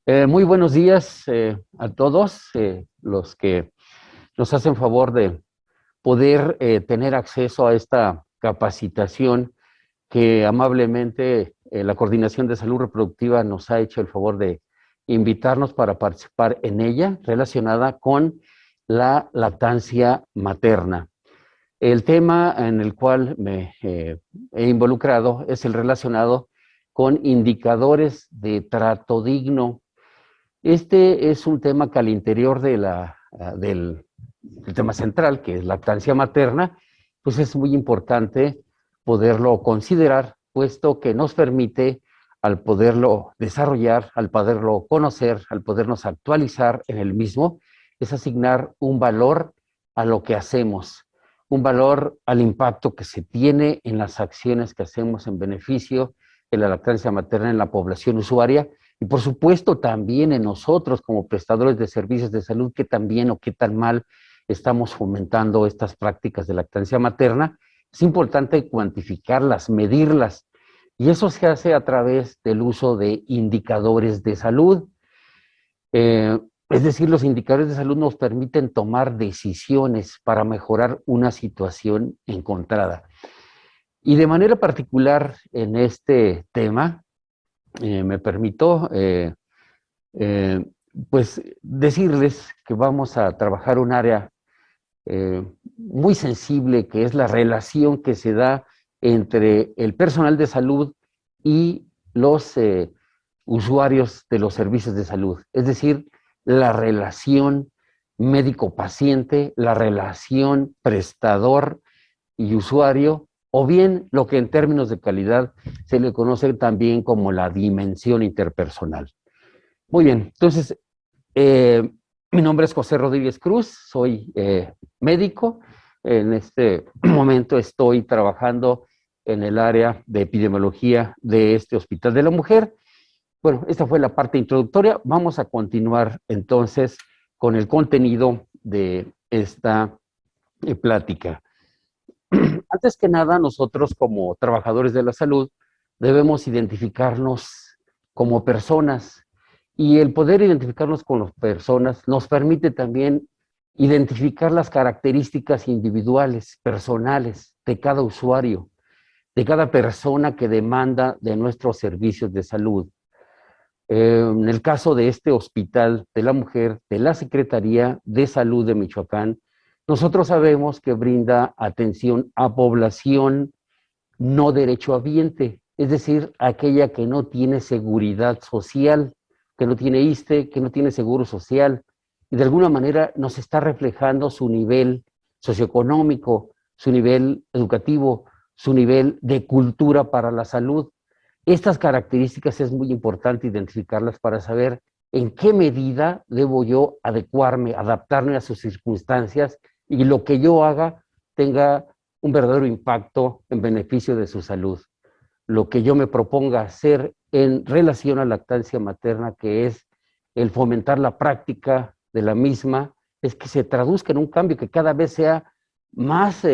Muy buenos días a todos los que nos hacen favor de poder tener acceso a esta capacitación que amablemente la Coordinación de Salud Reproductiva nos ha hecho el favor de invitarnos para participar en ella relacionada con la lactancia materna. El tema en el cual me he involucrado es el relacionado con indicadores de trato digno. Este es un tema que al interior del tema central, que es lactancia materna, pues es muy importante poderlo considerar, puesto que nos permite, al poderlo desarrollar, al poderlo conocer, al podernos actualizar en el mismo, es asignar un valor a lo que hacemos, un valor al impacto que se tiene en las acciones que hacemos en beneficio de la lactancia materna en la población usuaria, y por supuesto también en nosotros como prestadores de servicios de salud, que también o qué tan mal estamos fomentando estas prácticas de lactancia materna. Es importante cuantificarlas, medirlas, y eso se hace a través del uso de indicadores de salud. Es decir, los indicadores de salud nos permiten tomar decisiones para mejorar una situación encontrada. Y de manera particular en este tema, me permito eh, pues decirles que vamos a trabajar un área muy sensible, que es la relación que se da entre el personal de salud y los usuarios de los servicios de salud. Es decir, la relación médico-paciente, la relación prestador y usuario, o bien lo que en términos de calidad se le conoce también como la dimensión interpersonal. Muy bien, entonces, eh, mi nombre es José Rodríguez Cruz, soy médico. En este momento estoy trabajando en el área de epidemiología de este Hospital de la Mujer. Bueno, esta fue la parte introductoria. Vamos a continuar entonces con el contenido de esta plática. Antes que nada, nosotros como trabajadores de la salud debemos identificarnos como personas, y el poder identificarnos con las personas nos permite también identificar las características individuales, personales de cada usuario, de cada persona que demanda de nuestros servicios de salud. En el caso de este Hospital de la Mujer, de la Secretaría de Salud de Michoacán, nosotros sabemos que brinda atención a población no derechohabiente, es decir, aquella que no tiene seguridad social, que no tiene ISSSTE, que no tiene seguro social, y de alguna manera nos está reflejando su nivel socioeconómico, su nivel educativo, su nivel de cultura para la salud. Estas características es muy importante identificarlas para saber en qué medida debo yo adecuarme, adaptarme a sus circunstancias, y lo que yo haga tenga un verdadero impacto en beneficio de su salud. Lo que yo me proponga hacer en relación a la lactancia materna, que es el fomentar la práctica de la misma, es que se traduzca en un cambio, que cada vez sea más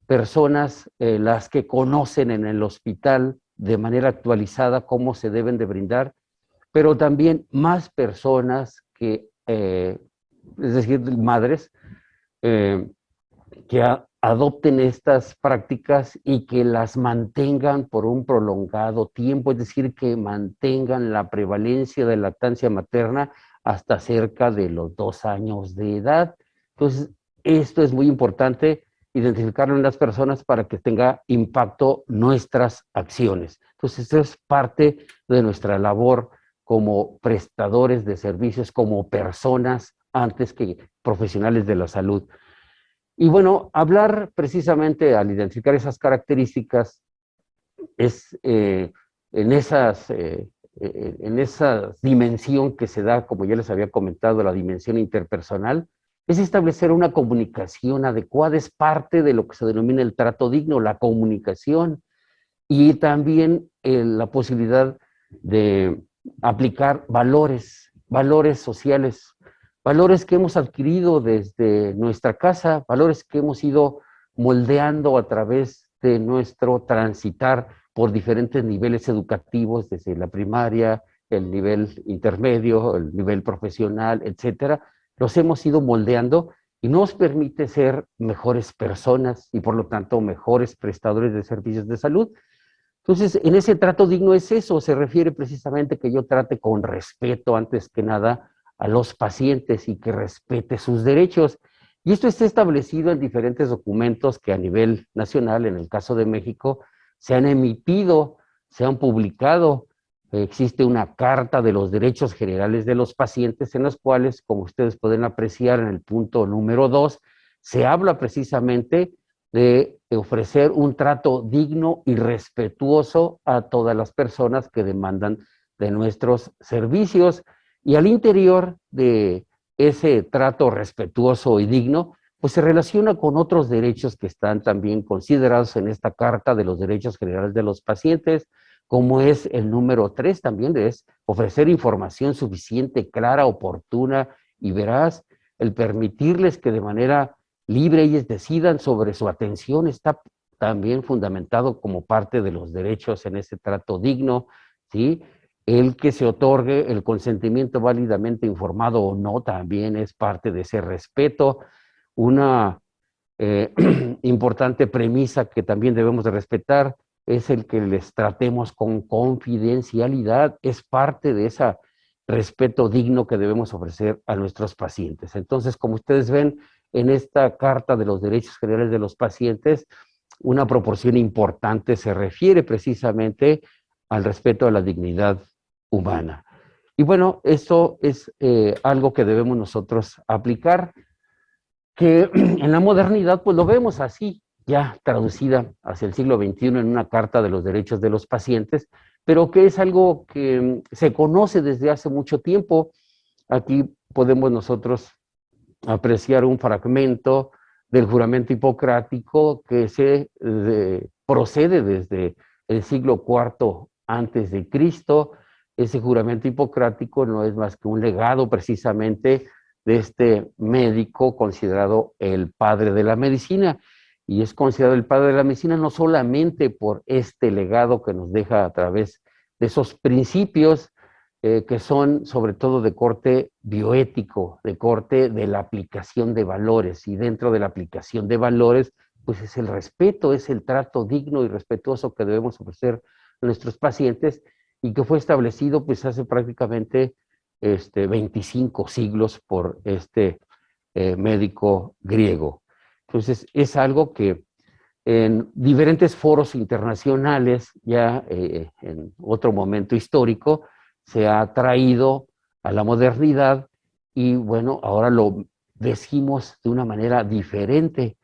personas las que conocen en el hospital de manera actualizada cómo se deben de brindar, pero también más personas que, es decir, madres, eh, que adopten estas prácticas y que las mantengan por un prolongado tiempo, es decir, que mantengan la prevalencia de lactancia materna hasta cerca de los 2 años de edad. Entonces, esto es muy importante identificarlo en las personas para que tenga impacto nuestras acciones. Entonces, esto es parte de nuestra labor como prestadores de servicios, como personas antes que profesionales de la salud. Y bueno, hablar precisamente al identificar esas características es en esa dimensión que se da, como ya les había comentado, la dimensión interpersonal, es establecer una comunicación adecuada, es parte de lo que se denomina el trato digno, la comunicación, y también la posibilidad de aplicar valores, valores sociales, valores que hemos adquirido desde nuestra casa, valores que hemos ido moldeando a través de nuestro transitar por diferentes niveles educativos, desde la primaria, el nivel intermedio, el nivel profesional, etcétera, los hemos ido moldeando y nos permite ser mejores personas y por lo tanto mejores prestadores de servicios de salud. Entonces, en ese trato digno es eso, se refiere precisamente que yo trate con respeto antes que nada a los pacientes y que respete sus derechos. Y esto está establecido en diferentes documentos que a nivel nacional, en el caso de México, se han emitido, se han publicado. Existe una Carta de los Derechos Generales de los Pacientes en los cuales, como ustedes pueden apreciar en el punto número 2, se habla precisamente de ofrecer un trato digno y respetuoso a todas las personas que demandan de nuestros servicios. Y al interior de ese trato respetuoso y digno, pues se relaciona con otros derechos que están también considerados en esta Carta de los Derechos Generales de los Pacientes, como es el número 3 también, es ofrecer información suficiente, clara, oportuna y veraz, el permitirles que de manera libre ellos decidan sobre su atención, está también fundamentado como parte de los derechos en ese trato digno, ¿sí? El que se otorgue el consentimiento válidamente informado o no también es parte de ese respeto. Una importante premisa que también debemos de respetar es el que les tratemos con confidencialidad, es parte de ese respeto digno que debemos ofrecer a nuestros pacientes. Entonces, como ustedes ven en esta Carta de los Derechos Generales de los Pacientes, una proporción importante se refiere precisamente al respeto a la dignidad humana. Y bueno, eso es algo que debemos nosotros aplicar, que en la modernidad pues lo vemos así, ya traducida hacia el siglo XXI en una Carta de los Derechos de los Pacientes, pero que es algo que se conoce desde hace mucho tiempo. Aquí podemos nosotros apreciar un fragmento del juramento hipocrático que procede desde el siglo IV antes de Cristo. Ese juramento hipocrático no es más que un legado precisamente de este médico considerado el padre de la medicina, y es considerado el padre de la medicina no solamente por este legado que nos deja a través de esos principios que son sobre todo de corte bioético, de corte de la aplicación de valores, y dentro de la aplicación de valores, pues es el respeto, es el trato digno y respetuoso que debemos ofrecer a nuestros pacientes, y que fue establecido pues hace prácticamente 25 siglos por este médico griego. Entonces, es algo que en diferentes foros internacionales, ya en otro momento histórico, se ha traído a la modernidad y bueno, ahora lo decimos de una manera diferente.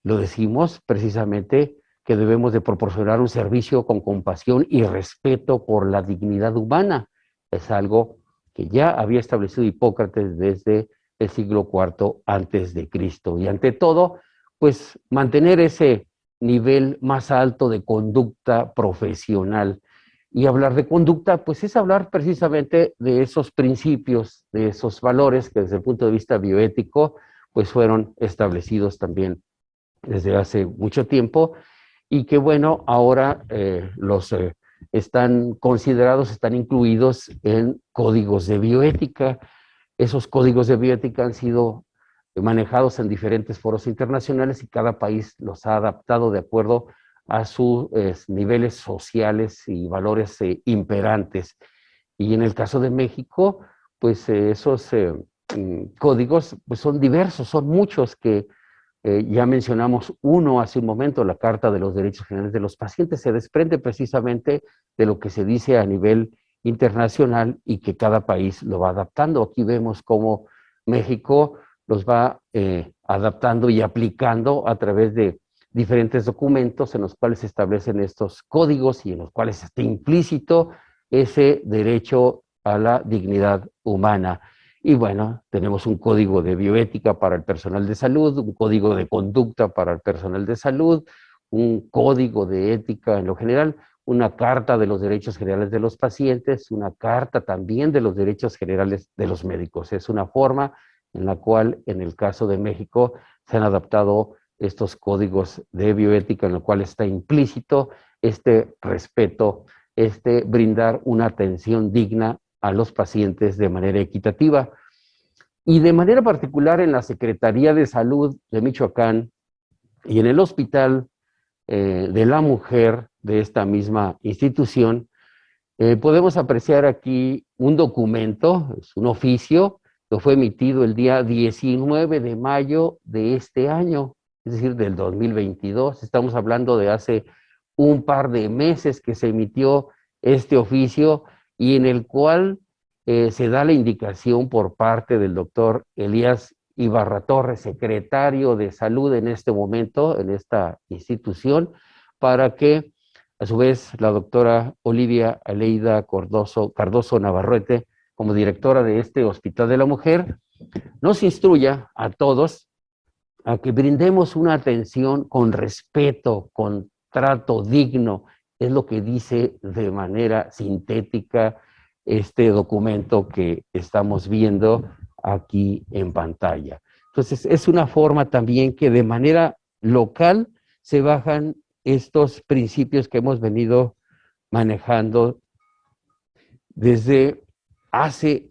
Lo decimos precisamente que debemos de proporcionar un servicio con compasión y respeto por la dignidad humana. Es algo que ya había establecido Hipócrates desde el siglo IV antes de Cristo. Y ante todo, pues mantener ese nivel más alto de conducta profesional. Y hablar de conducta, pues es hablar precisamente de esos principios, de esos valores que desde el punto de vista bioético, pues fueron establecidos también desde hace mucho tiempo, y que bueno, ahora los están considerados, están incluidos en códigos de bioética. Esos códigos de bioética han sido manejados en diferentes foros internacionales y cada país los ha adaptado de acuerdo a sus niveles sociales y valores imperantes. Y en el caso de México, pues esos códigos pues son diversos, son muchos que ya mencionamos uno hace un momento, la Carta de los Derechos Generales de los Pacientes, se desprende precisamente de lo que se dice a nivel internacional y que cada país lo va adaptando. Aquí vemos cómo México los va adaptando y aplicando a través de diferentes documentos en los cuales se establecen estos códigos y en los cuales está implícito ese derecho a la dignidad humana. Y bueno, tenemos un código de bioética para el personal de salud, un código de conducta para el personal de salud, un código de ética en lo general, una carta de los derechos generales de los pacientes, una carta también de los derechos generales de los médicos. Es una forma en la cual, en el caso de México, se han adaptado estos códigos de bioética en lo cual está implícito este respeto brindar una atención digna a los pacientes de manera equitativa. Y de manera particular en la Secretaría de Salud de Michoacán y en el Hospital de la Mujer de esta misma institución, podemos apreciar aquí un documento, es un oficio que fue emitido el día 19 de mayo de este año, es decir, del 2022. Estamos hablando de hace un par de meses que se emitió este oficio y en el cual se da la indicación por parte del doctor Elías Ibarra Torres, secretario de Salud en este momento, en esta institución, para que a su vez la doctora Olivia Aleida Cardoso Navarrete, como directora de este Hospital de la Mujer, nos instruya a todos a que brindemos una atención con respeto, con trato digno. Es lo que dice de manera sintética este documento que estamos viendo aquí en pantalla. Entonces, es una forma también que de manera local se bajan estos principios que hemos venido manejando desde hace,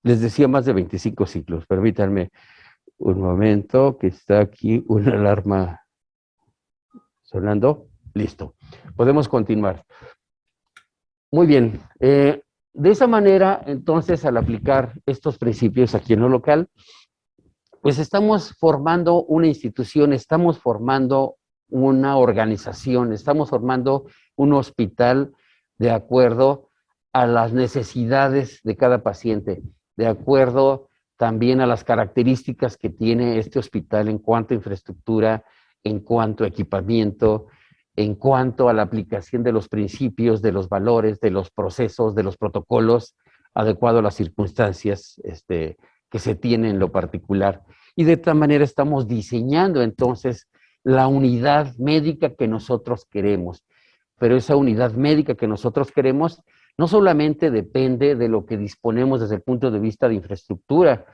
les decía, más de 25 siglos. Permítanme un momento, que está aquí una alarma sonando. Listo. Podemos continuar. Muy bien. De esa manera, entonces, al aplicar estos principios aquí en lo local, pues estamos formando una institución, estamos formando una organización, estamos formando un hospital de acuerdo a las necesidades de cada paciente, de acuerdo también a las características que tiene este hospital en cuanto a infraestructura, en cuanto a equipamiento, en cuanto a la aplicación de los principios, de los valores, de los procesos, de los protocolos, adecuado a las circunstancias que se tienen en lo particular. Y de esta manera estamos diseñando entonces la unidad médica que nosotros queremos. Pero esa unidad médica que nosotros queremos no solamente depende de lo que disponemos desde el punto de vista de infraestructura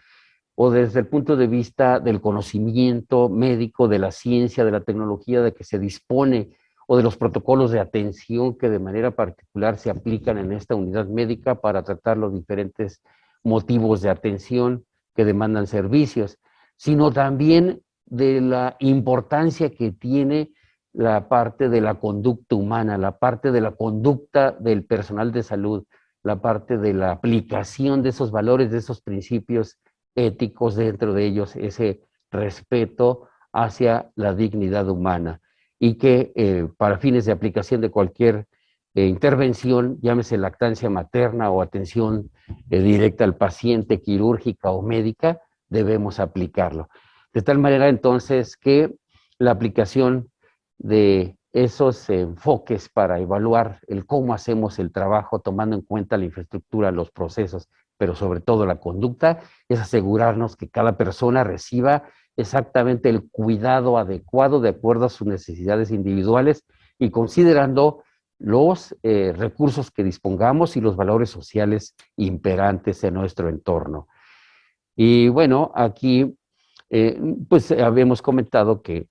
o desde el punto de vista del conocimiento médico, de la ciencia, de la tecnología de que se dispone o de los protocolos de atención que de manera particular se aplican en esta unidad médica para tratar los diferentes motivos de atención que demandan servicios, sino también de la importancia que tiene la parte de la conducta humana, la parte de la conducta del personal de salud, la parte de la aplicación de esos valores, de esos principios éticos, dentro de ellos ese respeto hacia la dignidad humana, y que para fines de aplicación de cualquier intervención, llámese lactancia materna o atención directa al paciente, quirúrgica o médica, debemos aplicarlo. De tal manera entonces que la aplicación de esos enfoques para evaluar el cómo hacemos el trabajo, tomando en cuenta la infraestructura, los procesos, pero sobre todo la conducta, es asegurarnos que cada persona reciba exactamente el cuidado adecuado de acuerdo a sus necesidades individuales y considerando los recursos que dispongamos y los valores sociales imperantes en nuestro entorno. Y bueno, aquí pues habíamos comentado que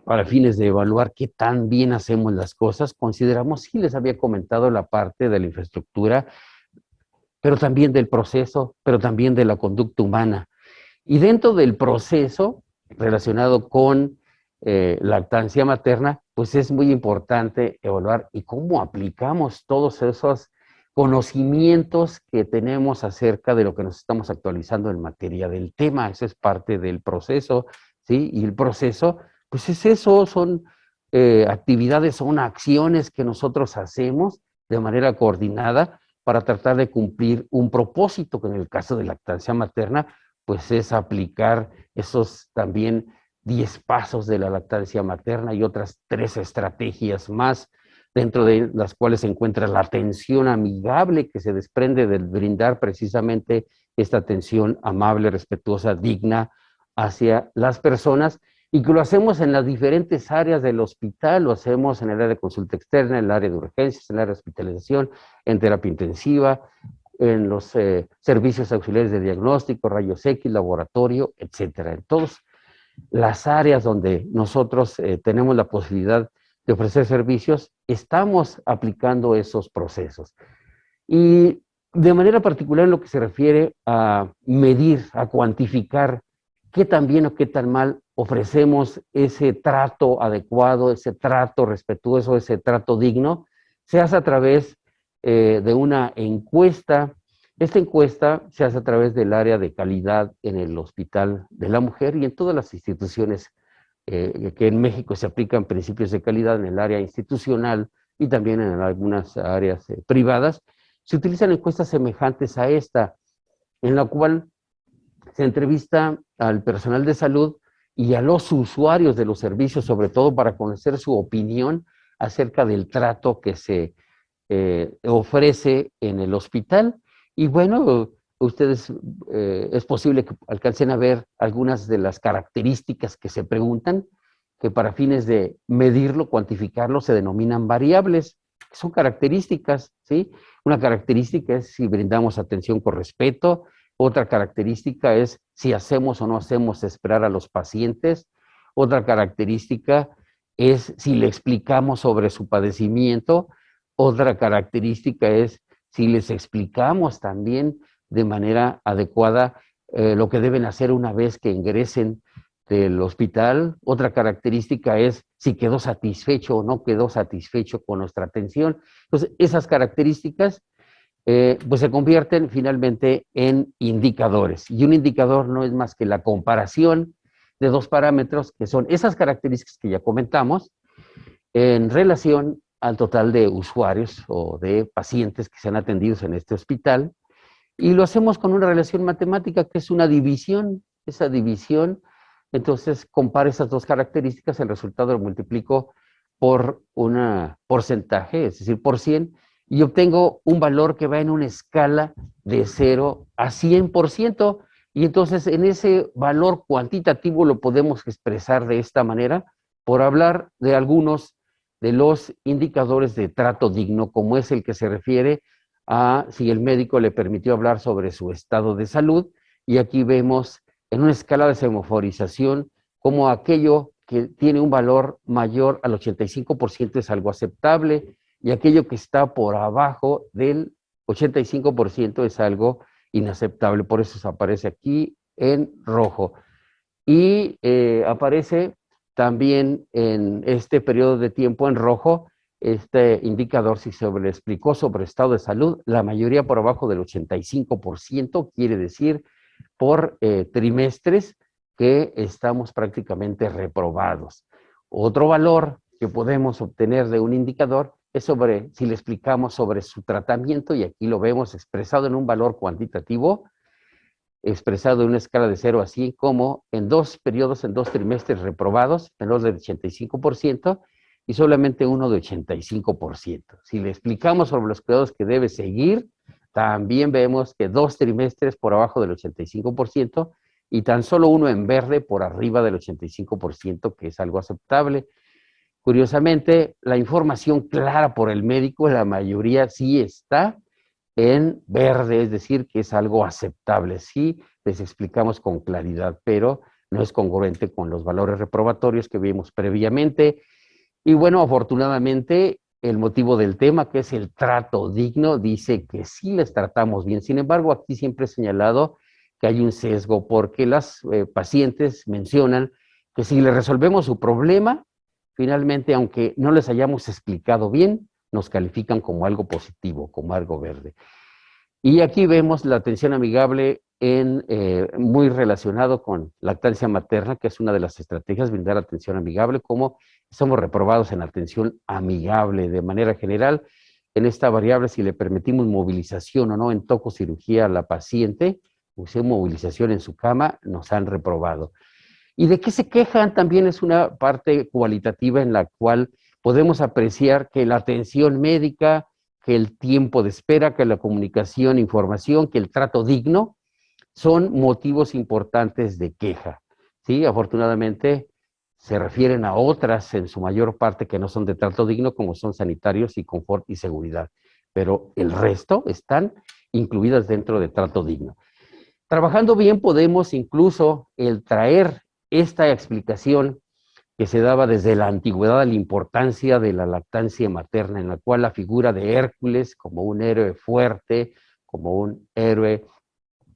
para fines de evaluar qué tan bien hacemos las cosas, consideramos, sí les había comentado la parte de la infraestructura, pero también del proceso, pero también de la conducta humana. Y dentro del proceso relacionado con lactancia materna, pues es muy importante evaluar y cómo aplicamos todos esos conocimientos que tenemos acerca de lo que nos estamos actualizando en materia del tema. Eso es parte del proceso, ¿sí? Y el proceso, pues es eso, son actividades, son acciones que nosotros hacemos de manera coordinada para tratar de cumplir un propósito, que en el caso de lactancia materna, pues es aplicar esos también 10 pasos de la lactancia materna y otras 3 estrategias más, dentro de las cuales se encuentra la atención amigable que se desprende del brindar precisamente esta atención amable, respetuosa, digna hacia las personas, y que lo hacemos en las diferentes áreas del hospital. Lo hacemos en el área de consulta externa, en el área de urgencias, en el área de hospitalización, en terapia intensiva, en los servicios auxiliares de diagnóstico, rayos X, laboratorio, etcétera. En todas las áreas donde nosotros tenemos la posibilidad de ofrecer servicios, estamos aplicando esos procesos. Y de manera particular en lo que se refiere a medir, a cuantificar qué tan bien o qué tan mal ofrecemos ese trato adecuado, ese trato respetuoso, ese trato digno, se hace a través de una encuesta. Esta encuesta se hace a través del área de calidad en el Hospital de la Mujer y en todas las instituciones que en México se aplican principios de calidad en el área institucional y también en algunas áreas privadas. Se utilizan encuestas semejantes a esta, en la cual se entrevista al personal de salud y a los usuarios de los servicios, sobre todo para conocer su opinión acerca del trato que se ofrece en el hospital. Y bueno, ustedes es posible que alcancen a ver algunas de las características que se preguntan, que para fines de medirlo, cuantificarlo, se denominan variables. Son características, ¿sí? Una característica es si brindamos atención con respeto, otra característica es si hacemos o no hacemos esperar a los pacientes, otra característica es si le explicamos sobre su padecimiento, otra característica es si les explicamos también de manera adecuada lo que deben hacer una vez que ingresen del hospital. Otra característica es si quedó satisfecho o no quedó satisfecho con nuestra atención. Entonces, esas características pues se convierten finalmente en indicadores. Y un indicador no es más que la comparación de dos parámetros que son esas características que ya comentamos en relación al total de usuarios o de pacientes que sean atendidos en este hospital, y lo hacemos con una relación matemática que es una división. Esa división, entonces, compara esas dos características, el resultado lo multiplico por un porcentaje, es decir, por 100, y obtengo un valor que va en una escala de 0 a 100%, y entonces en ese valor cuantitativo lo podemos expresar de esta manera, por hablar de algunos de los indicadores de trato digno, como es el que se refiere a si el médico le permitió hablar sobre su estado de salud, y aquí vemos en una escala de semaforización como aquello que tiene un valor mayor al 85% es algo aceptable, y aquello que está por abajo del 85% es algo inaceptable. Por eso se aparece aquí en rojo. Y aparece también en este periodo de tiempo en rojo este indicador si se le explicó sobre estado de salud, la mayoría por abajo del 85%, quiere decir por trimestres que estamos prácticamente reprobados. Otro valor que podemos obtener de un indicador es sobre si le explicamos sobre su tratamiento, y aquí lo vemos expresado en un valor cuantitativo, expresado en una escala de 0 a 100, como en dos periodos, en dos trimestres reprobados, menor del 85%, y solamente uno de 85%. Si le explicamos sobre los cuidados que debe seguir, también vemos que dos trimestres por abajo del 85% y tan solo uno en verde por arriba del 85%, que es algo aceptable. Curiosamente, la información clara por el médico, la mayoría sí está en verde, es decir, que es algo aceptable. Sí, les explicamos con claridad, pero no es congruente con los valores reprobatorios que vimos previamente. Y bueno, afortunadamente, el motivo del tema, que es el trato digno, dice que sí les tratamos bien. Sin embargo, aquí siempre he señalado que hay un sesgo, porque las pacientes mencionan que si le resolvemos su problema, finalmente, aunque no les hayamos explicado bien, nos califican como algo positivo, como algo verde. Y aquí vemos la atención amigable muy relacionado con lactancia materna, que es una de las estrategias, brindar atención amigable, como somos reprobados en atención amigable de manera general. En esta variable, si le permitimos movilización o no en tococirugía a la paciente, o sea, movilización en su cama, nos han reprobado. ¿Y de qué se quejan? También es una parte cualitativa en la cual podemos apreciar que la atención médica, que el tiempo de espera, que la comunicación, información, que el trato digno, son motivos importantes de queja. ¿Sí? Afortunadamente se refieren a otras en su mayor parte que no son de trato digno, como son sanitarios y confort y seguridad. Pero el resto están incluidas dentro de trato digno. Trabajando bien podemos incluso el traer esta explicación que se daba desde la antigüedad a la importancia de la lactancia materna, en la cual la figura de Hércules como un héroe fuerte, como un héroe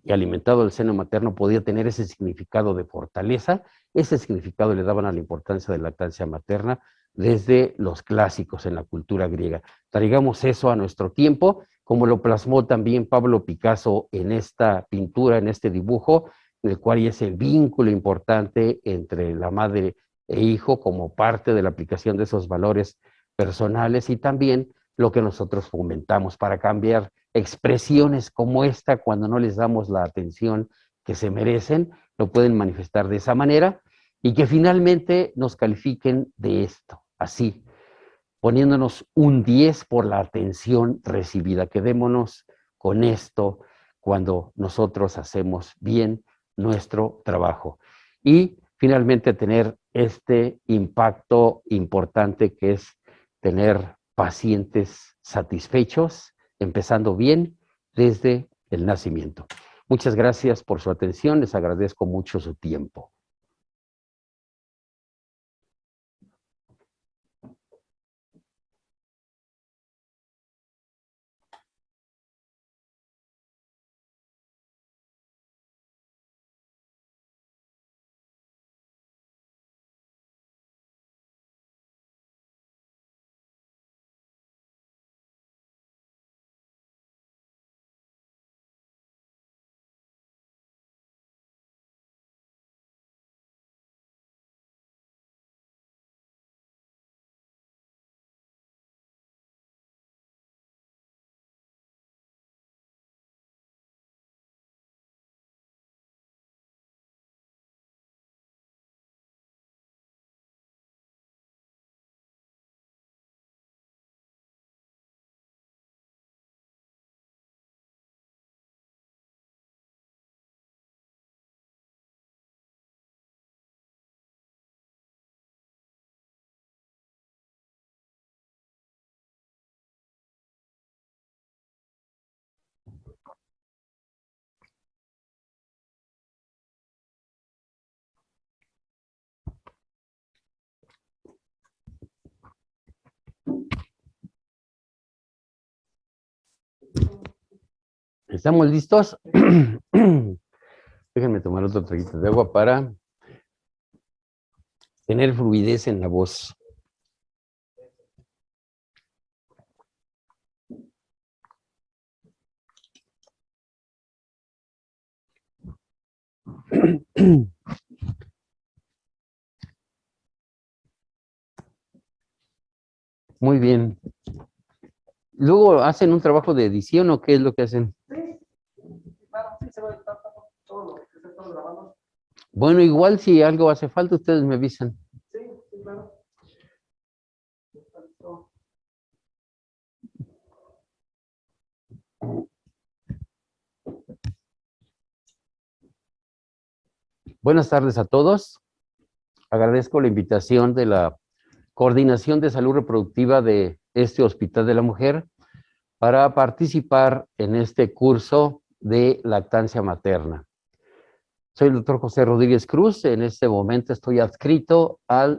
y alimentado del seno materno podía tener ese significado de fortaleza. Ese significado le daban a la importancia de la lactancia materna desde los clásicos en la cultura griega. Traigamos eso a nuestro tiempo, como lo plasmó también Pablo Picasso en esta pintura, en este dibujo, en el cual hay ese vínculo importante entre la madre e hijo como parte de la aplicación de esos valores personales y también lo que nosotros fomentamos para cambiar expresiones como esta, cuando no les damos la atención que se merecen, lo pueden manifestar de esa manera y que finalmente nos califiquen de esto, así, poniéndonos un 10 por la atención recibida. Quedémonos con esto cuando nosotros hacemos bien nuestro trabajo. Y finalmente tener este impacto importante que es tener pacientes satisfechos, empezando bien desde el nacimiento. Muchas gracias por su atención, les agradezco mucho su tiempo. ¿Estamos listos? Déjenme tomar otro traguito de agua para tener fluidez en la voz. Muy bien. ¿Luego hacen un trabajo de edición o qué es lo que hacen? Sí, claro, sí, se va a editar todo lo que se está grabando. Bueno, igual si algo hace falta, ustedes me avisan. Sí, sí, claro. Buenas tardes a todos. Agradezco la invitación de la Coordinación de Salud Reproductiva de este Hospital de la Mujer para participar en este curso de lactancia materna. Soy el doctor José Rodríguez Cruz. En este momento estoy adscrito a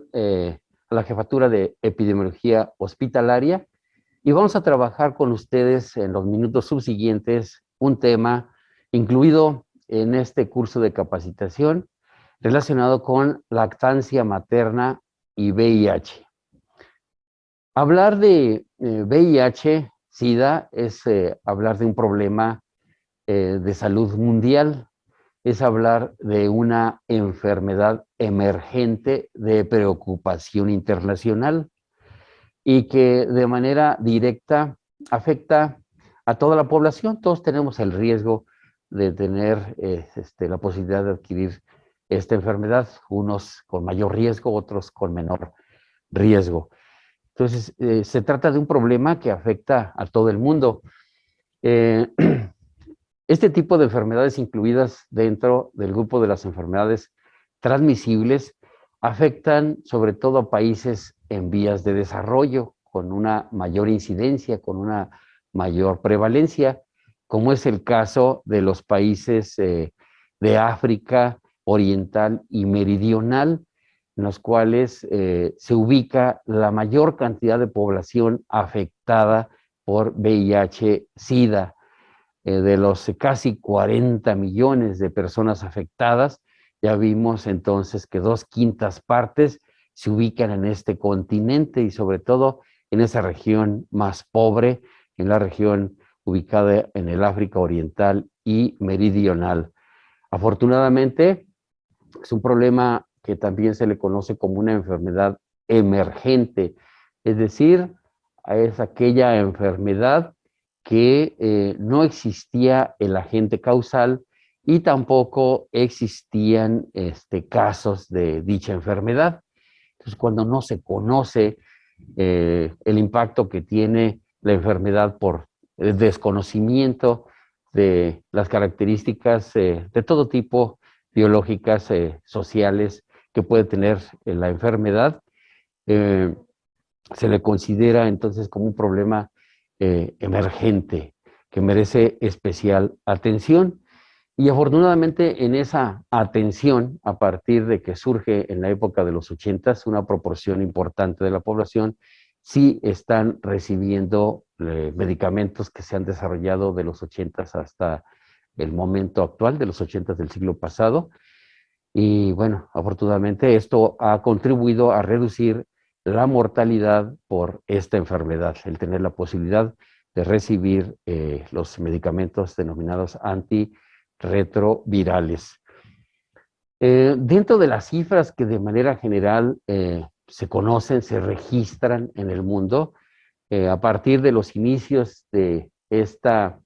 la Jefatura de Epidemiología Hospitalaria y vamos a trabajar con ustedes en los minutos subsiguientes un tema incluido en este curso de capacitación relacionado con lactancia materna y VIH. Hablar de VIH, SIDA, es hablar de un problema de salud mundial, es hablar de una enfermedad emergente de preocupación internacional y que de manera directa afecta a toda la población. Todos tenemos el riesgo de tener la posibilidad de adquirir esta enfermedad, unos con mayor riesgo, otros con menor riesgo. Entonces, se trata de un problema que afecta a todo el mundo. Este tipo de enfermedades incluidas dentro del grupo de las enfermedades transmisibles afectan sobre todo a países en vías de desarrollo, con una mayor incidencia, con una mayor prevalencia, como es el caso de los países de África Oriental y Meridional, en los cuales se ubica la mayor cantidad de población afectada por VIH-Sida. De los casi 40 millones de personas afectadas, ya vimos entonces que 2/5 partes se ubican en este continente y sobre todo en esa región más pobre, en la región ubicada en el África Oriental y Meridional. Afortunadamente, es un problema que también se le conoce como una enfermedad emergente, es decir, es aquella enfermedad que no existía el agente causal y tampoco existían casos de dicha enfermedad. Entonces, cuando no se conoce el impacto que tiene la enfermedad por el desconocimiento de las características de todo tipo, biológicas, sociales, que puede tener la enfermedad, eh, se le considera entonces como un problema emergente que merece especial atención. Y afortunadamente en esa atención, a partir de que surge en la época de los 80s, una proporción importante de la población sí están recibiendo medicamentos que se han desarrollado de los 80s hasta el momento actual, de los 80s del siglo pasado. Y bueno, afortunadamente esto ha contribuido a reducir la mortalidad por esta enfermedad, el tener la posibilidad de recibir los medicamentos denominados antirretrovirales. Dentro de las cifras que de manera general se conocen, se registran en el mundo, a partir de los inicios de esta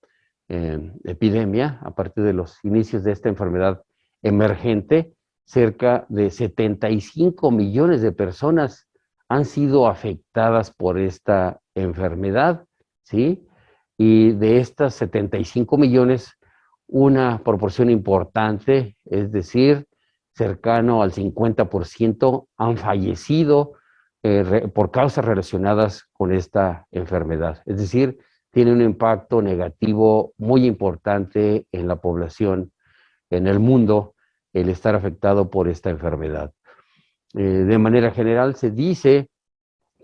epidemia, a partir de los inicios de esta enfermedad emergente, cerca de 75 millones de personas han sido afectadas por esta enfermedad, ¿sí? Y de estas 75 millones, una proporción importante, es decir, cercano al 50%, han fallecido por causas relacionadas con esta enfermedad. Es decir, tiene un impacto negativo muy importante en la población, en el mundo, el estar afectado por esta enfermedad. De manera general, se dice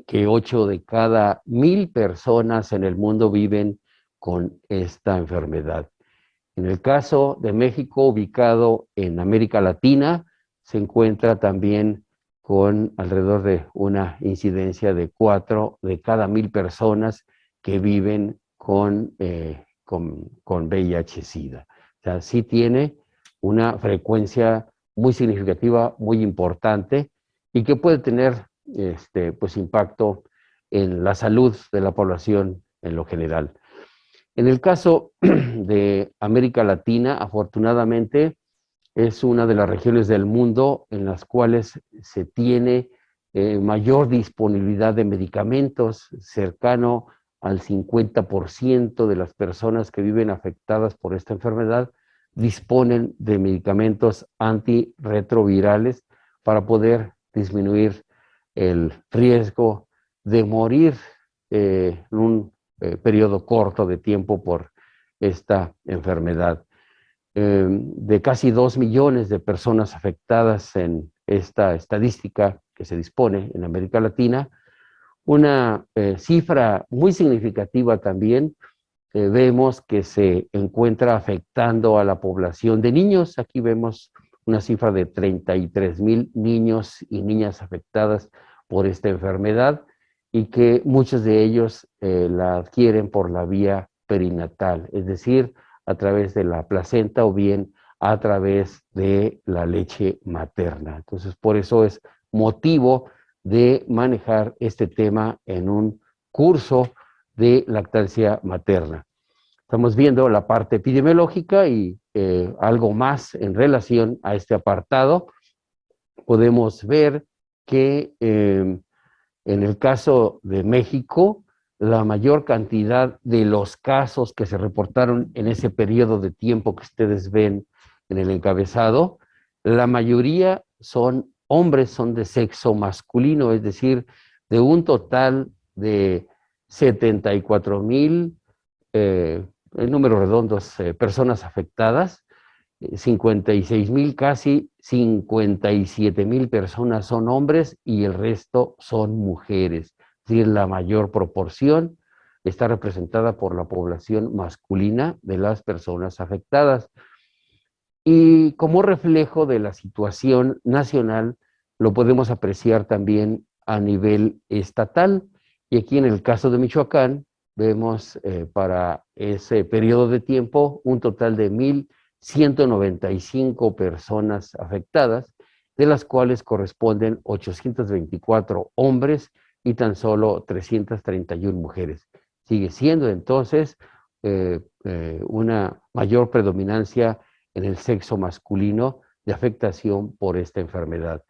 que 8 de cada 1,000 personas en el mundo viven con esta enfermedad. En el caso de México, ubicado en América Latina, se encuentra también con alrededor de una incidencia de 4 de cada 1,000 personas que viven con VIH-Sida. O sea, sí tiene una frecuencia muy significativa, muy importante, y que puede tener pues, impacto en la salud de la población en lo general. En el caso de América Latina, afortunadamente, es una de las regiones del mundo en las cuales se tiene mayor disponibilidad de medicamentos, cercano al 50% de las personas que viven afectadas por esta enfermedad disponen de medicamentos antirretrovirales para poder disminuir el riesgo de morir en un periodo corto de tiempo por esta enfermedad. De casi 2 millones de personas afectadas en esta estadística que se dispone en América Latina, una cifra muy significativa también, vemos que se encuentra afectando a la población de niños. Aquí vemos una cifra de 33,000 niños y niñas afectadas por esta enfermedad y que muchos de ellos la adquieren por la vía perinatal, es decir, a través de la placenta o bien a través de la leche materna. Entonces, por eso es motivo de manejar este tema en un curso de lactancia materna. Estamos viendo la parte epidemiológica y algo más en relación a este apartado. Podemos ver que en el caso de México, la mayor cantidad de los casos que se reportaron en ese periodo de tiempo que ustedes ven en el encabezado, la mayoría son hombres, son de sexo masculino, es decir, de un total de 74,000, en números redondos, personas afectadas, 56,000, casi 57,000 personas son hombres y el resto son mujeres. Es decir, la mayor proporción está representada por la población masculina de las personas afectadas. Y como reflejo de la situación nacional, lo podemos apreciar también a nivel estatal. Y aquí en el caso de Michoacán, vemos para ese periodo de tiempo un total de 1,195 personas afectadas, de las cuales corresponden 824 hombres y tan solo 331 mujeres. Sigue siendo entonces una mayor predominancia en el sexo masculino de afectación por esta enfermedad,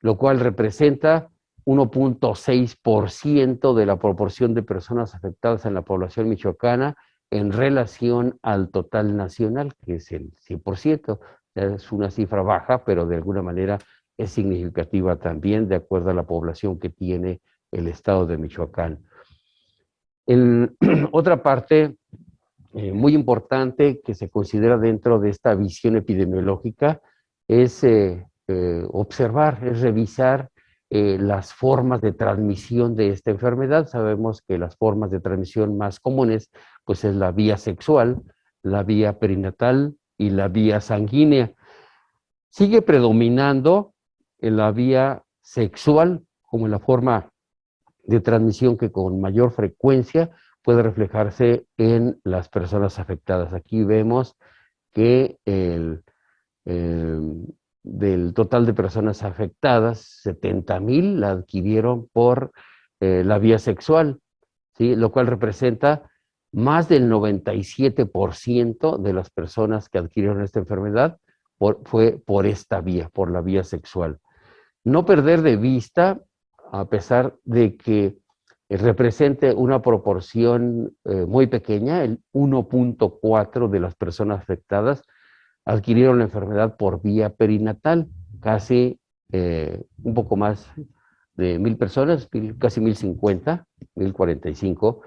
lo cual representa 1,6% de la proporción de personas afectadas en la población michoacana en relación al total nacional, que es el 100%. Es una cifra baja, pero de alguna manera es significativa también de acuerdo a la población que tiene el estado de Michoacán. En otra parte muy importante que se considera dentro de esta visión epidemiológica es observar, es revisar las formas de transmisión de esta enfermedad. Sabemos que las formas de transmisión más comunes pues es la vía sexual, la vía perinatal y la vía sanguínea. Sigue predominando en la vía sexual como la forma de transmisión que con mayor frecuencia puede reflejarse en las personas afectadas. Aquí vemos que del total de personas afectadas, 70,000 la adquirieron por la vía sexual, ¿sí? Lo cual representa más del 97% de las personas que adquirieron esta enfermedad fue por esta vía, por la vía sexual. No perder de vista, a pesar de que represente una proporción muy pequeña, el 1,4 de las personas afectadas adquirieron la enfermedad por vía perinatal, casi un poco más de 1,000 personas, casi 1,050, 1,045,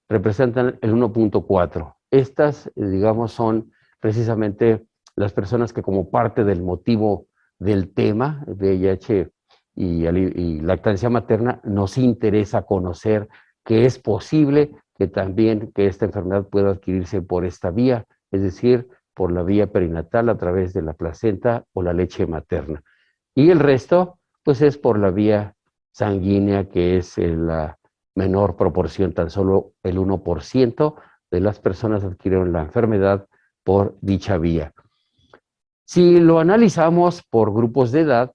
representan el 1,4. Estas, digamos, son precisamente las personas que como parte del motivo del tema, VIH y lactancia materna, nos interesa conocer que es posible que también que esta enfermedad pueda adquirirse por esta vía, es decir, por la vía perinatal a través de la placenta o la leche materna. Y el resto, pues es por la vía sanguínea, que es la menor proporción, tan solo el 1% de las personas adquirieron la enfermedad por dicha vía. Si lo analizamos por grupos de edad,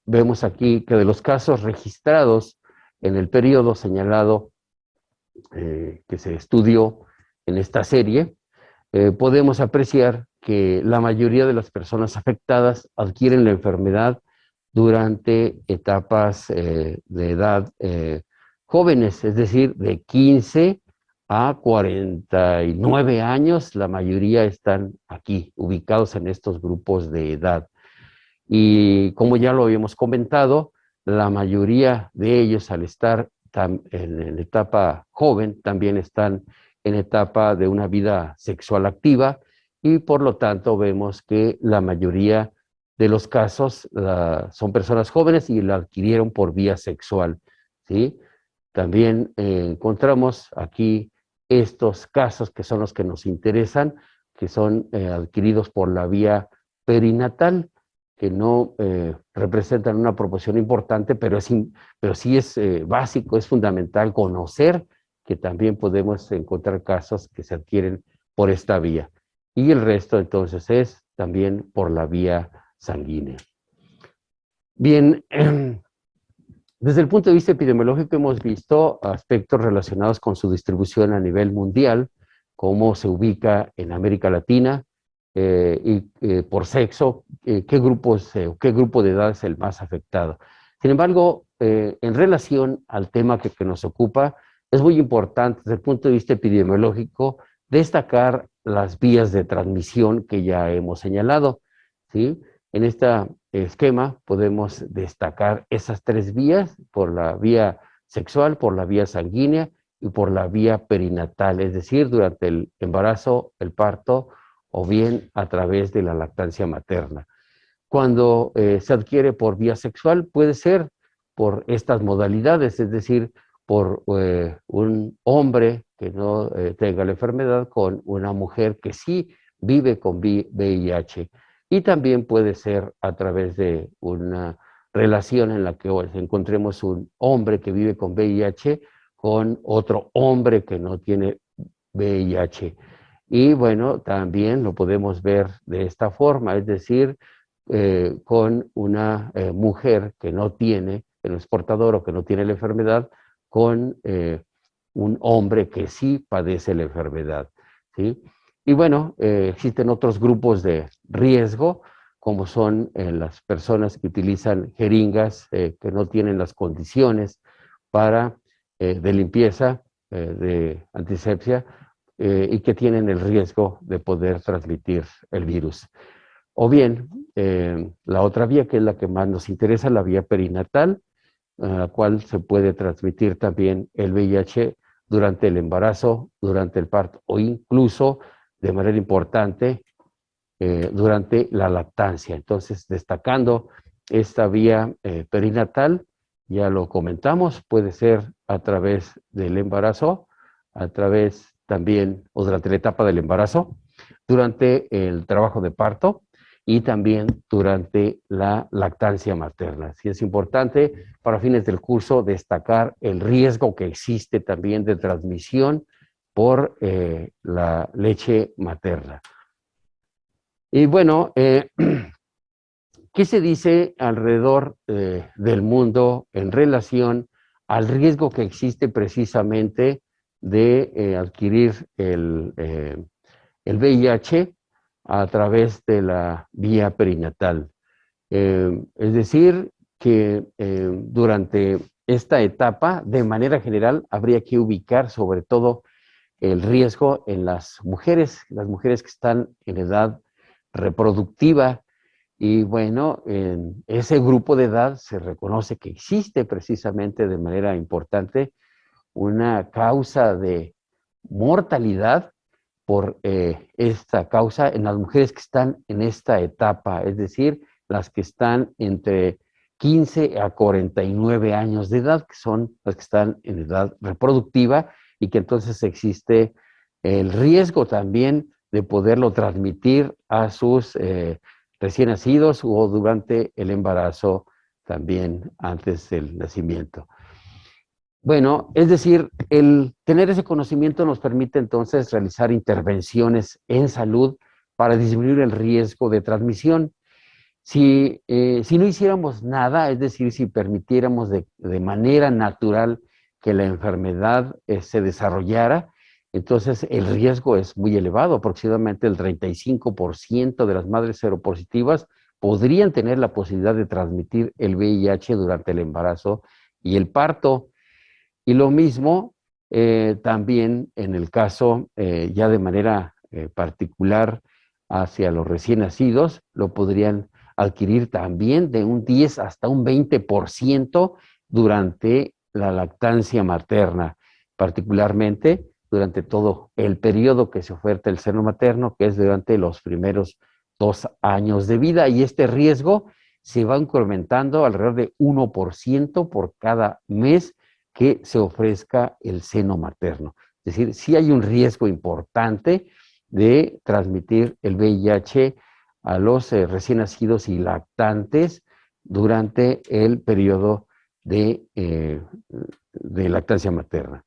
vemos aquí que de los casos registrados en el periodo señalado que se estudió en esta serie, podemos apreciar que la mayoría de las personas afectadas adquieren la enfermedad durante etapas de edad jóvenes, es decir, de 15 a 49 años, la mayoría están aquí, ubicados en estos grupos de edad. Y como ya lo habíamos comentado, la mayoría de ellos al estar en la etapa joven también están en etapa de una vida sexual activa y por lo tanto vemos que la mayoría de los casos son personas jóvenes y la adquirieron por vía sexual, ¿sí? También encontramos aquí estos casos que son los que nos interesan, que son adquiridos por la vía perinatal, que no representan una proporción importante, pero sí es básico, es fundamental conocer que también podemos encontrar casos que se adquieren por esta vía. Y el resto entonces es también por la vía sanguínea. Bien, desde el punto de vista epidemiológico hemos visto aspectos relacionados con su distribución a nivel mundial, cómo se ubica en América Latina y por sexo, qué grupo de edad es el más afectado. Sin embargo, en relación al tema que nos ocupa, es muy importante desde el punto de vista epidemiológico destacar las vías de transmisión que ya hemos señalado, ¿sí? En este esquema podemos destacar esas tres vías, por la vía sexual, por la vía sanguínea y por la vía perinatal, es decir, durante el embarazo, el parto o bien a través de la lactancia materna. Cuando se adquiere por vía sexual, puede ser por estas modalidades, es decir, por un hombre que no tenga la enfermedad con una mujer que sí vive con VIH. Y también puede ser a través de una relación en la que encontremos un hombre que vive con VIH con otro hombre que no tiene VIH. Y bueno, también lo podemos ver de esta forma, es decir, con una mujer que no tiene, que no es portador o que no tiene la enfermedad, con un hombre que sí padece la enfermedad, ¿sí? Y bueno, existen otros grupos de riesgo, como son las personas que utilizan jeringas que no tienen las condiciones para, de limpieza, de antisepsia, y que tienen el riesgo de poder transmitir el virus. O bien, la otra vía, que es la que más nos interesa, la vía perinatal, a la cual se puede transmitir también el VIH durante el embarazo, durante el parto o incluso, de manera importante, durante la lactancia. Entonces, destacando esta vía perinatal, ya lo comentamos, puede ser a través del embarazo, a través también, o durante la etapa del embarazo, durante el trabajo de parto y también durante la lactancia materna. Sí es importante para fines del curso destacar el riesgo que existe también de transmisión por la leche materna. Y bueno, ¿qué se dice alrededor del mundo en relación al riesgo que existe precisamente de adquirir el VIH a través de la vía perinatal? Es decir, que durante esta etapa, de manera general, habría que ubicar sobre todo el riesgo en las mujeres que están en edad reproductiva. Y bueno, en ese grupo de edad se reconoce que existe precisamente de manera importante una causa de mortalidad por esta causa en las mujeres que están en esta etapa, es decir, las que están entre 15 a 49 años de edad, que son las que están en edad reproductiva y que entonces existe el riesgo también de poderlo transmitir a sus recién nacidos o durante el embarazo, también antes del nacimiento. Bueno, es decir, el tener ese conocimiento nos permite entonces realizar intervenciones en salud para disminuir el riesgo de transmisión. Si no hiciéramos nada, es decir, si permitiéramos de manera natural que la enfermedad se desarrollara, entonces el riesgo es muy elevado. Aproximadamente el 35% de las madres seropositivas podrían tener la posibilidad de transmitir el VIH durante el embarazo y el parto. Y lo mismo también en el caso ya de manera particular hacia los recién nacidos, lo podrían adquirir también de un 10 hasta un 20% durante la lactancia materna, particularmente durante todo el periodo que se oferta el seno materno, que es durante los primeros 2 años de vida. Y este riesgo se va incrementando alrededor de 1% por cada mes que se ofrezca el seno materno. Es decir, sí hay un riesgo importante de transmitir el VIH a los recién nacidos y lactantes durante el periodo de lactancia materna.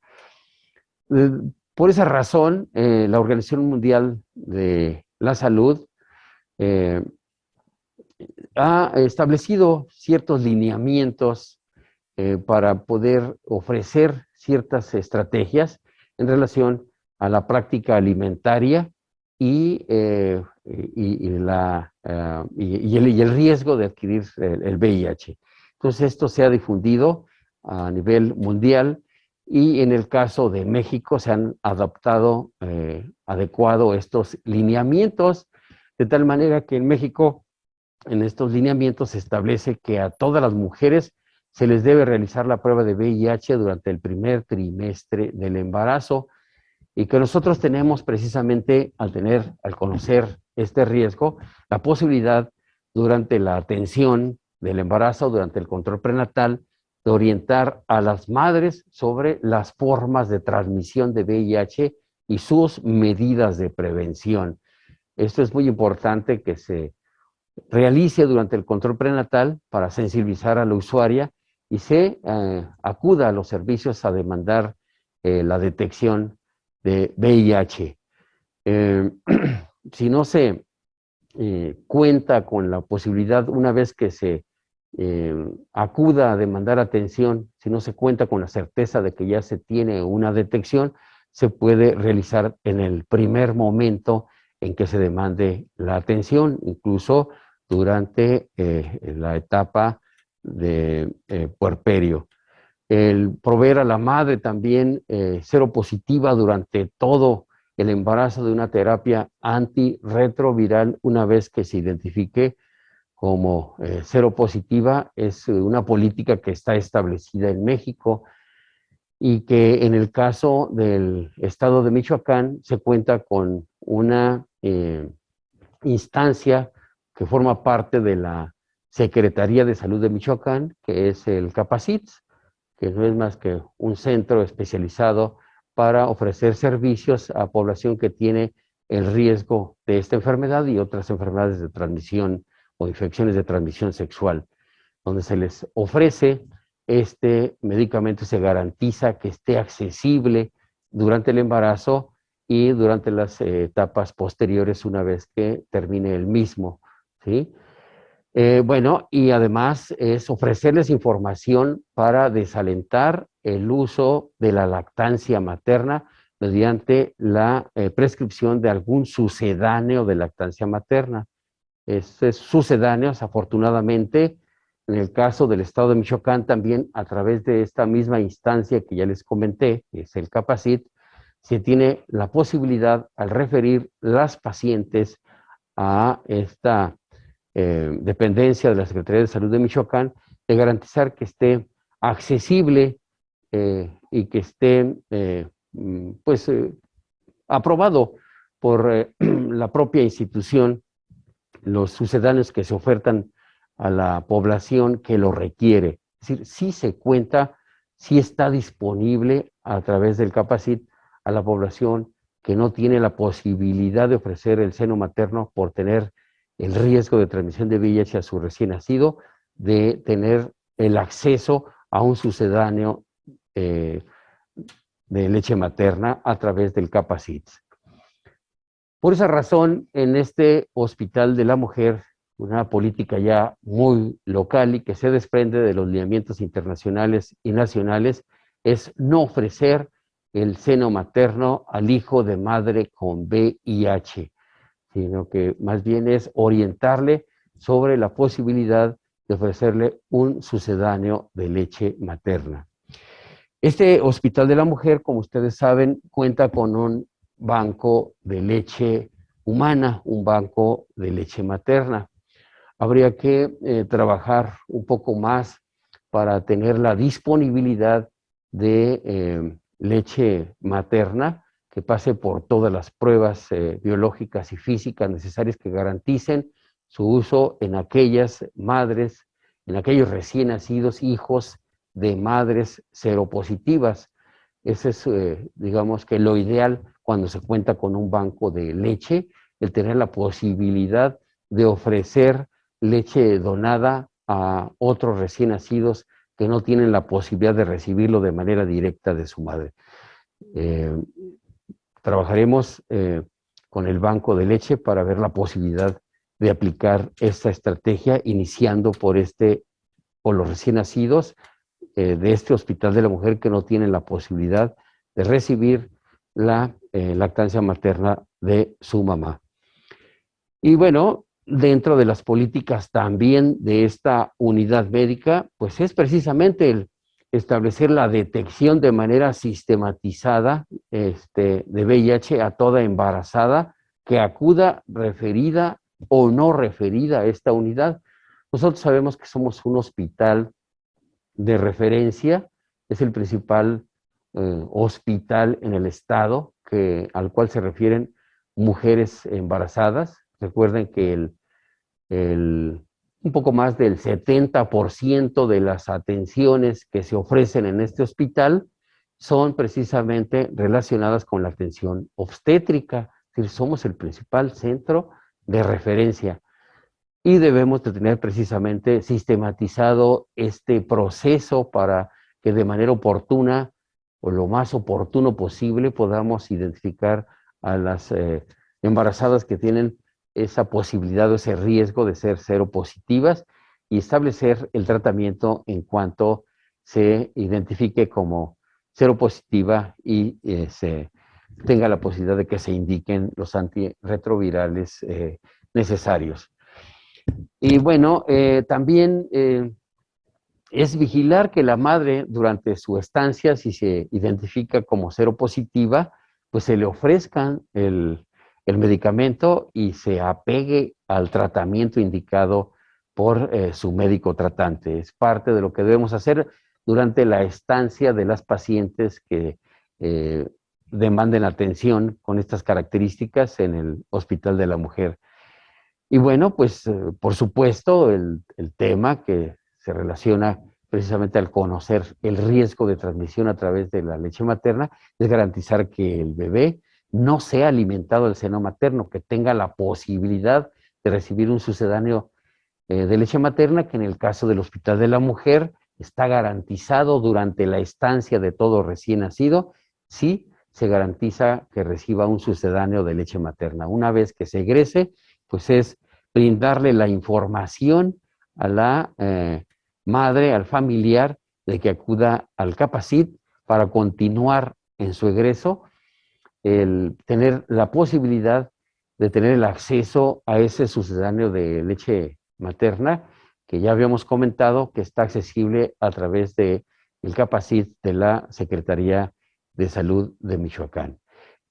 Por esa razón, la Organización Mundial de la Salud ha establecido ciertos lineamientos para poder ofrecer ciertas estrategias en relación a la práctica alimentaria y el riesgo de adquirir el VIH. Entonces, esto se ha difundido a nivel mundial y en el caso de México se han adecuado estos lineamientos, de tal manera que en México, en estos lineamientos se establece que a todas las mujeres se les debe realizar la prueba de VIH durante el primer trimestre del embarazo y que nosotros tenemos precisamente al conocer este riesgo, la posibilidad durante la atención del embarazo, durante el control prenatal, de orientar a las madres sobre las formas de transmisión de VIH y sus medidas de prevención. Esto es muy importante que se realice durante el control prenatal para sensibilizar a la usuaria y se acuda a los servicios a demandar la detección de VIH. Si no se cuenta con la posibilidad, una vez que se acuda a demandar atención, si no se cuenta con la certeza de que ya se tiene una detección, se puede realizar en el primer momento en que se demande la atención, incluso durante la etapa de puerperio. El proveer a la madre también seropositiva durante todo el embarazo de una terapia antirretroviral una vez que se identifique como seropositiva es una política que está establecida en México y que en el caso del estado de Michoacán se cuenta con una instancia que forma parte de la Secretaría de Salud de Michoacán, que es el Capacits, que no es más que un centro especializado para ofrecer servicios a población que tiene el riesgo de esta enfermedad y otras enfermedades de transmisión o infecciones de transmisión sexual, donde se les ofrece este medicamento, se garantiza que esté accesible durante el embarazo y durante las etapas posteriores una vez que termine el mismo, ¿sí? Bueno, y además es ofrecerles información para desalentar el uso de la lactancia materna mediante la prescripción de algún sucedáneo de lactancia materna. Estos sucedáneos, afortunadamente, en el caso del estado de Michoacán, también a través de esta misma instancia que ya les comenté, que es el Capacit, se tiene la posibilidad, al referir las pacientes a esta dependencia de la Secretaría de Salud de Michoacán, de garantizar que esté accesible y que esté aprobado por la propia institución los sucedáneos que se ofertan a la población que lo requiere. Es decir, sí se cuenta, sí está disponible a través del Capacit a la población que no tiene la posibilidad de ofrecer el seno materno por tener el riesgo de transmisión de VIH a su recién nacido, de tener el acceso a un sucedáneo de leche materna a través del Capacit. Por esa razón, en este Hospital de la Mujer, una política ya muy local y que se desprende de los lineamientos internacionales y nacionales, es no ofrecer el seno materno al hijo de madre con VIH, sino que más bien es orientarle sobre la posibilidad de ofrecerle un sucedáneo de leche materna. Este Hospital de la Mujer, como ustedes saben, cuenta con un banco de leche humana, un banco de leche materna. Habría que trabajar un poco más para tener la disponibilidad de leche materna que pase por todas las pruebas biológicas y físicas necesarias que garanticen su uso en aquellas madres, en aquellos recién nacidos hijos de madres seropositivas. Ese es, digamos que lo ideal cuando se cuenta con un banco de leche, el tener la posibilidad de ofrecer leche donada a otros recién nacidos que no tienen la posibilidad de recibirlo de manera directa de su madre. Trabajaremos con el banco de leche para ver la posibilidad de aplicar esta estrategia, iniciando por los recién nacidos de este Hospital de la Mujer que no tienen la posibilidad de recibir la lactancia materna de su mamá. Y bueno, dentro de las políticas también de esta unidad médica, pues es precisamente el establecer la detección de manera sistematizada de VIH a toda embarazada que acuda referida o no referida a esta unidad. Nosotros sabemos que somos un hospital de referencia, es el principal hospital en el estado al cual se refieren mujeres embarazadas. Recuerden que un poco más del 70% de las atenciones que se ofrecen en este hospital son precisamente relacionadas con la atención obstétrica. Es decir, somos el principal centro de referencia y debemos de tener precisamente sistematizado este proceso para que de manera oportuna o lo más oportuno posible podamos identificar a las embarazadas que tienen esa posibilidad o ese riesgo de ser seropositivas y establecer el tratamiento en cuanto se identifique como seropositiva y se tenga la posibilidad de que se indiquen los antirretrovirales necesarios. Y bueno, también es vigilar que la madre durante su estancia, si se identifica como seropositiva, pues se le ofrezcan el medicamento y se apegue al tratamiento indicado por su médico tratante. Es parte de lo que debemos hacer durante la estancia de las pacientes que demanden atención con estas características en el Hospital de la Mujer. Y bueno, pues por supuesto el tema que se relaciona precisamente al conocer el riesgo de transmisión a través de la leche materna es garantizar que el bebé no sea alimentado del seno materno, que tenga la posibilidad de recibir un sucedáneo de leche materna, que en el caso del Hospital de la Mujer está garantizado durante la estancia de todo recién nacido, sí se garantiza que reciba un sucedáneo de leche materna. Una vez que se egrese, pues es brindarle la información a la madre, al familiar, de que acuda al Capacit para continuar en su egreso, el tener la posibilidad de tener el acceso a ese sucedáneo de leche materna, que ya habíamos comentado que está accesible a través de el Capacit de la Secretaría de Salud de Michoacán.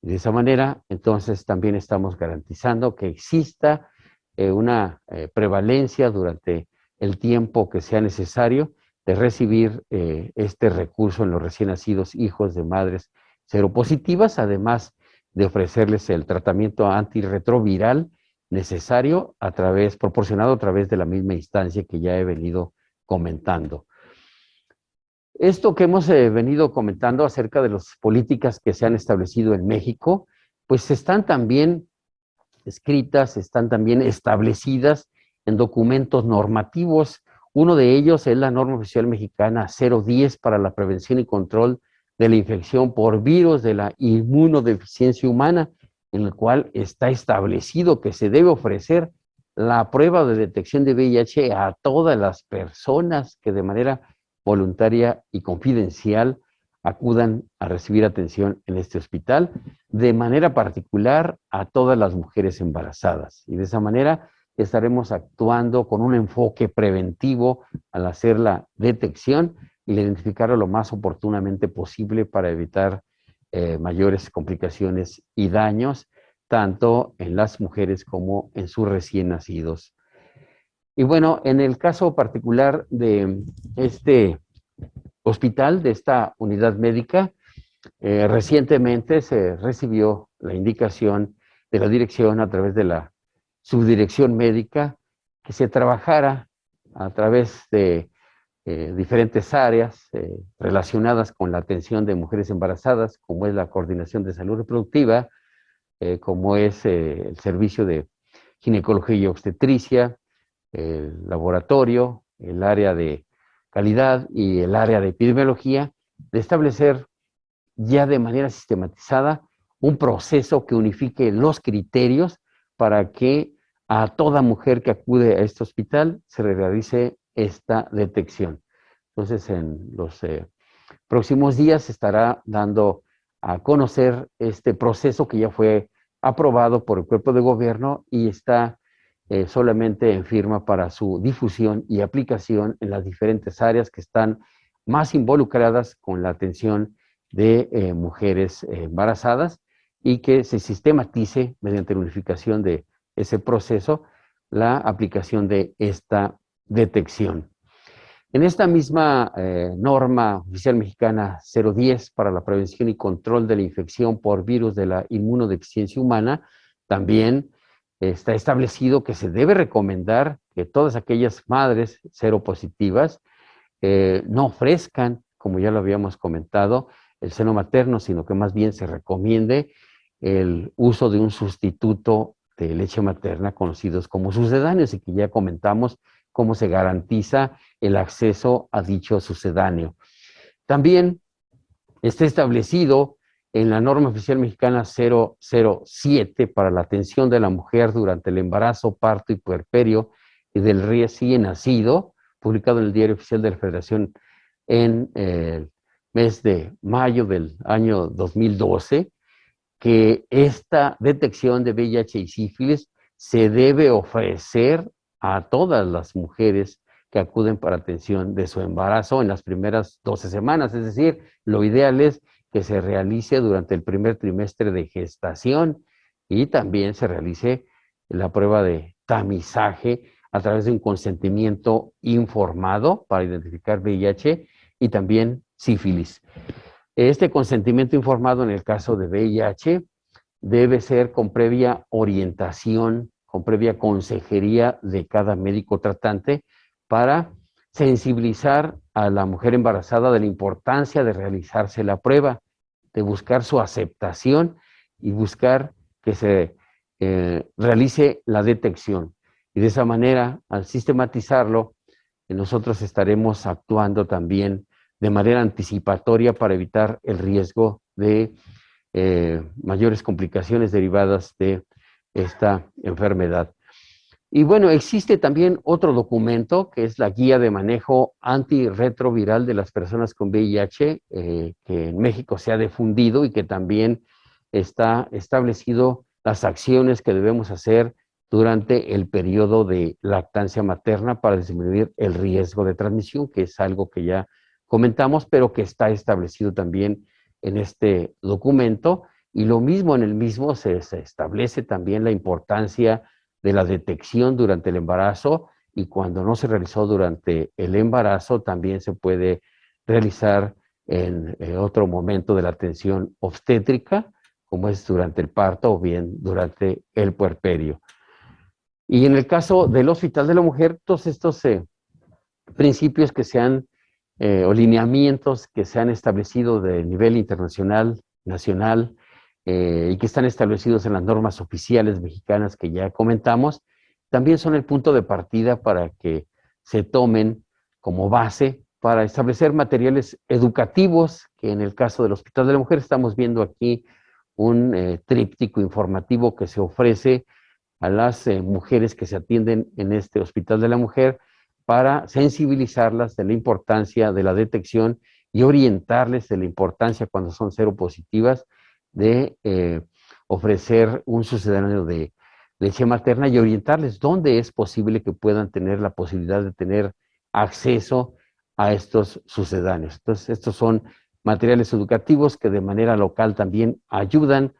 De esa manera, entonces, también estamos garantizando que exista una prevalencia durante el tiempo que sea necesario de recibir este recurso en los recién nacidos hijos de madres seropositivas, además de ofrecerles el tratamiento antirretroviral necesario proporcionado a través de la misma instancia que ya he venido comentando. Esto que hemos venido comentando acerca de las políticas que se han establecido en México, pues están también escritas, están también establecidas en documentos normativos. Uno de ellos es la norma oficial mexicana 010 para la prevención y control de la infección por virus de la inmunodeficiencia humana, en el cual está establecido que se debe ofrecer la prueba de detección de VIH a todas las personas que de manera voluntaria y confidencial acudan a recibir atención en este hospital, de manera particular a todas las mujeres embarazadas. Y de esa manera estaremos actuando con un enfoque preventivo al hacer la detección y identificarlo lo más oportunamente posible para evitar mayores complicaciones y daños, tanto en las mujeres como en sus recién nacidos. Y bueno, en el caso particular de este hospital, de esta unidad médica, recientemente se recibió la indicación de la dirección a través de la subdirección médica que se trabajara a través de diferentes áreas relacionadas con la atención de mujeres embarazadas, como es la coordinación de salud reproductiva, como es el servicio de ginecología y obstetricia, el laboratorio, el área de calidad y el área de epidemiología, de establecer ya de manera sistematizada un proceso que unifique los criterios para que a toda mujer que acude a este hospital se realice esta detección. Entonces, en los próximos días se estará dando a conocer este proceso que ya fue aprobado por el cuerpo de gobierno y está solamente en firma para su difusión y aplicación en las diferentes áreas que están más involucradas con la atención de mujeres embarazadas y que se sistematice mediante la unificación de ese proceso la aplicación de esta detección. En esta misma norma oficial mexicana 010 para la prevención y control de la infección por virus de la inmunodeficiencia humana, también está establecido que se debe recomendar que todas aquellas madres seropositivas no ofrezcan, como ya lo habíamos comentado, el seno materno, sino que más bien se recomiende el uso de un sustituto de leche materna conocidos como sucedáneos y que ya comentamos cómo se garantiza el acceso a dicho sucedáneo. También está establecido en la norma oficial mexicana 007 para la atención de la mujer durante el embarazo, parto y puerperio y del recién nacido, publicado en el Diario Oficial de la Federación en el mes de mayo del año 2012, que esta detección de VIH y sífilis se debe ofrecer a todas las mujeres que acuden para atención de su embarazo en las primeras 12 semanas. Es decir, lo ideal es que se realice durante el primer trimestre de gestación y también se realice la prueba de tamizaje a través de un consentimiento informado para identificar VIH y también sífilis. Este consentimiento informado en el caso de VIH debe ser con previa orientación, con previa consejería de cada médico tratante para sensibilizar a la mujer embarazada de la importancia de realizarse la prueba, de buscar su aceptación y buscar que se realice la detección. Y de esa manera, al sistematizarlo, nosotros estaremos actuando también de manera anticipatoria para evitar el riesgo de mayores complicaciones derivadas de esta enfermedad. Y bueno, existe también otro documento que es la guía de manejo antirretroviral de las personas con VIH, que en México se ha difundido y que también está establecido las acciones que debemos hacer durante el periodo de lactancia materna para disminuir el riesgo de transmisión, que es algo que ya comentamos, pero que está establecido también en este documento. Y lo mismo, en el mismo se establece también la importancia de la detección durante el embarazo, y cuando no se realizó durante el embarazo también se puede realizar en otro momento de la atención obstétrica, como es durante el parto o bien durante el puerperio. Y en el caso del Hospital de la Mujer, todos estos principios que se han, o lineamientos que se han establecido de nivel internacional, nacional, y que están establecidos en las normas oficiales mexicanas que ya comentamos, también son el punto de partida para que se tomen como base para establecer materiales educativos, que en el caso del Hospital de la Mujer estamos viendo aquí un tríptico informativo que se ofrece a las mujeres que se atienden en este Hospital de la Mujer para sensibilizarlas de la importancia de la detección y orientarles de la importancia cuando son seropositivas de ofrecer un sucedáneo de leche materna y orientarles dónde es posible que puedan tener la posibilidad de tener acceso a estos sucedáneos. Entonces, estos son materiales educativos que de manera local también ayudan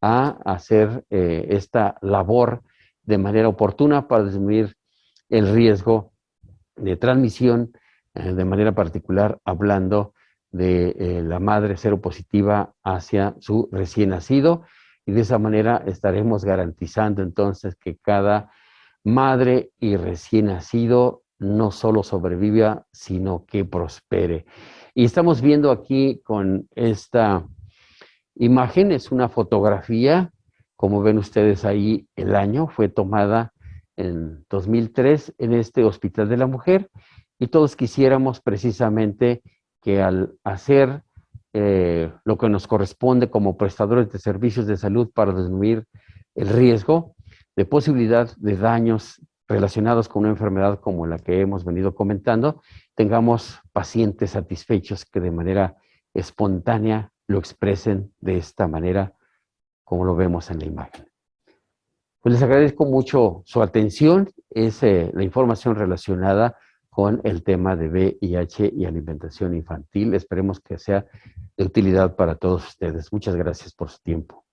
a hacer esta labor de manera oportuna para disminuir el riesgo de transmisión, de manera particular hablando de la madre seropositiva hacia su recién nacido, y de esa manera estaremos garantizando entonces que cada madre y recién nacido no solo sobreviva, sino que prospere. Y estamos viendo aquí con esta imagen, es una fotografía, como ven ustedes ahí, el año fue tomada en 2003 en este Hospital de la Mujer, y todos quisiéramos precisamente que al hacer lo que nos corresponde como prestadores de servicios de salud para disminuir el riesgo de posibilidad de daños relacionados con una enfermedad como la que hemos venido comentando, tengamos pacientes satisfechos que de manera espontánea lo expresen de esta manera como lo vemos en la imagen. Pues les agradezco mucho su atención, es la información relacionada con el tema de VIH y alimentación infantil. Esperemos que sea de utilidad para todos ustedes. Muchas gracias por su tiempo.